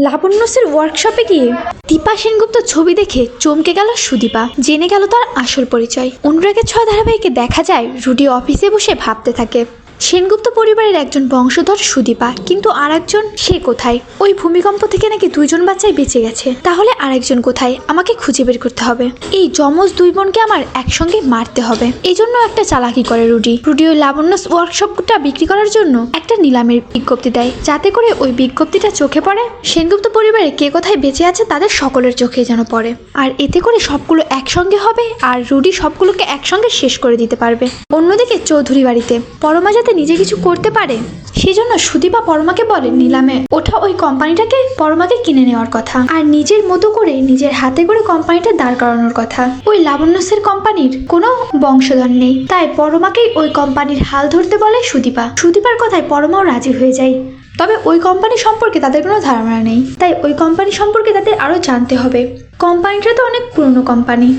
লাবণ্যসের ওয়ার্কশপে গিয়ে দীপা সেনগুপ্ত ছবি দেখে চমকে গেল সুদীপা, জেনে গেল তার আসল পরিচয়। অনুরাগের ছোঁয়া ধারাবাহিকে দেখা যায় রুডি অফিসে বসে ভাবতে থাকে সেনগুপ্ত পরিবারের একজন বংশধর সুদীপা, কিন্তু আরেকজন সে কোথায়? ওই ভূমিকম্প থেকে নাকি দুইজন বাচ্চাই বেঁচে গেছে, তাহলে আরেকজন কোথায়? আমাকে খুঁজে বের করতে হবে। এই যমজ দুই বোনকে আমার একসঙ্গে মারতে হবে। এই জন্য একটা চালাকি করে রুডি ওই লাবণ্যস ওয়ার্কশপটা বিক্রি করার জন্য একটা নিলামের বিজ্ঞপ্তি দেয়, যাতে করে ওই বিজ্ঞপ্তিটা চোখে পড়ে সেনগুপ্ত পরিবারে কে কোথায় বেঁচে আছে তাদের সকলের চোখে যেন পড়ে। আর এতে করে সবগুলো একসঙ্গে হবে আর রুডি সবগুলোকে একসঙ্গে শেষ করে দিতে পারবে। অন্যদিকে চৌধুরী বাড়িতে পরমা যাতে নিজে কিছু করতে পারে সেজন্য সুদীপা পরমাকে বলে নিলামে ওঠা ওই কোম্পানিটাকে পরমাকে কিনে নেওয়ার কথা, আর নিজের মতো করে নিজের হাতে করে কোম্পানিটা দাঁড় করানোর কথা। ওই লাবণ্যসের কোম্পানির কোনো বংশধর নেই, তাই পরমাকেই ওই কোম্পানির হাল ধরতে বলে সুদীপা। সুদীপার কথায় পরমাও রাজি হয়ে যায়, তবে ওই কোম্পানি সম্পর্কে তাদের কোনো ধারণা নেই, তাই ওই কোম্পানি সম্পর্কে তাদের আরও জানতে হবে। কোম্পানিটা তো অনেক পুরনো কোম্পানি,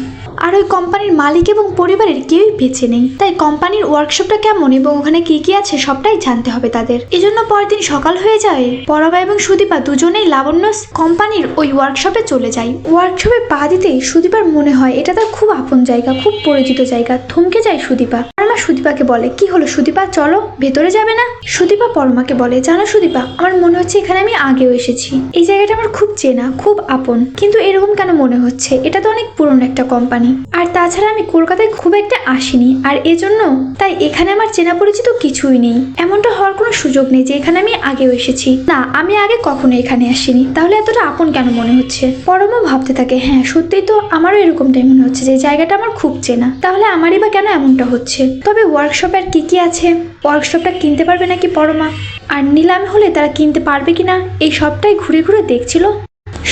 আর ওই কোম্পানির মালিক এবং পরিবারের কেউই বেঁচে নেই, তাই কোম্পানির ওয়ার্কশপটা কেমন এবং ওখানে কি কি আছে সবটাই জানতে হবে তাদের। এজন্য পরের দিন সকাল হয়ে যায়, পরমা এবং সুদীপা দুজনেই লাবণ্যস কোম্পানির ওই ওয়ার্কশপে চলে যায়। ওয়ার্কশপে পা দিতেই সুদীপার মনে হয় এটা তার খুব আপন জায়গা, খুব পরিচিত জায়গা। থমকে যায় সুদীপা। পরমা সুদীপাকে বলে, কি হলো সুদীপা, চলো ভেতরে যাবে না? সুদীপা পরমাকে বলে, জানো সুদীপা, আমার মনে হচ্ছে এখানে আমি আগেও এসেছি। এই জায়গাটা আমার খুব চেনা, খুব আপন, কিন্তু এরকম কেন মনে হচ্ছে? এটা তো অনেক পুরনো একটা কোম্পানি, আর তাছাড়া আমি কলকাতায় খুব একটা আসিনি, আর এজন্য তাই এখানে আমার চেনা পরিচিত কিছুই নেই। এমনটা হওয়ার কোনো সুযোগ নেই যে এখানে আমি আগেও এসেছি। না, আমি আগে কখনো এখানে আসিনি, তাহলে এতটা আপন কেন মনে হচ্ছে? পরমা ভাবতে থাকে, হ্যাঁ সত্যিই তো আমারও এরকমটাই মনে হচ্ছে যে জায়গাটা আমার খুব চেনা, তাহলে আমারই বা কেন এমনটা হচ্ছে? তবে ওয়ার্কশপে আর কি কি আছে? ওয়ার্কশপটা কিনতে পারবে নাকি পরমা? আর নিলামে হলে তারা কিনতে পারবে কিনা, এই সবটাই ঘুরে ঘুরে দেখছিল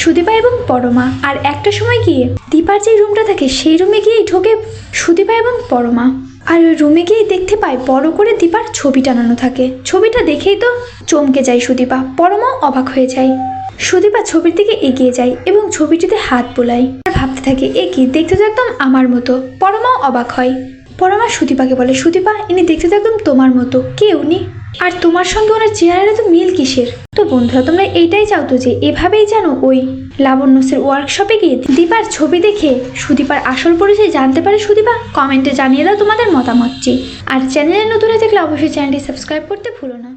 সুদীপা এবং পরমা। আর একটা সময় গিয়ে দীপার যে রুমটা থাকে সেই রুমে গিয়ে ঢোকে সুদীপা এবং পরমা, আর ওই রুমে গিয়ে দেখতে পায় বড় করে দীপার ছবি টানানো থাকে। ছবিটা দেখেই তো চমকে যায় সুদীপা, পরমাও অবাক হয়ে যায়। সুদীপা ছবির দিকে এগিয়ে যায় এবং ছবিটিতে হাত বোলায়, আর ভাবতে থাকে এ কি, দেখতে তো একদম আমার মতো। পরমাও অবাক হয়। পরমা সুদীপাকে বলে, সুদীপা ইনি দেখতে তো একদম তোমার মতো, কে উনি? আর তোমার সঙ্গে ওনার চেহারা তো মিল কিসের? তো বন্ধুরা, তোমরা এইটাই চাও তো যে এভাবেই যেন ওই লাবণ্যসের ওয়ার্কশপে গিয়ে দীপার ছবি দেখে সুদীপার আসল পরিচয় জানতে পারে সুদীপা? কমেন্টে জানিয়ে দাও তোমাদের মতামতটি। আর চ্যানেলে নতুন হয়ে থাকলে অবশ্যই চ্যানেলটি সাবস্ক্রাইব করতে ভুলো না।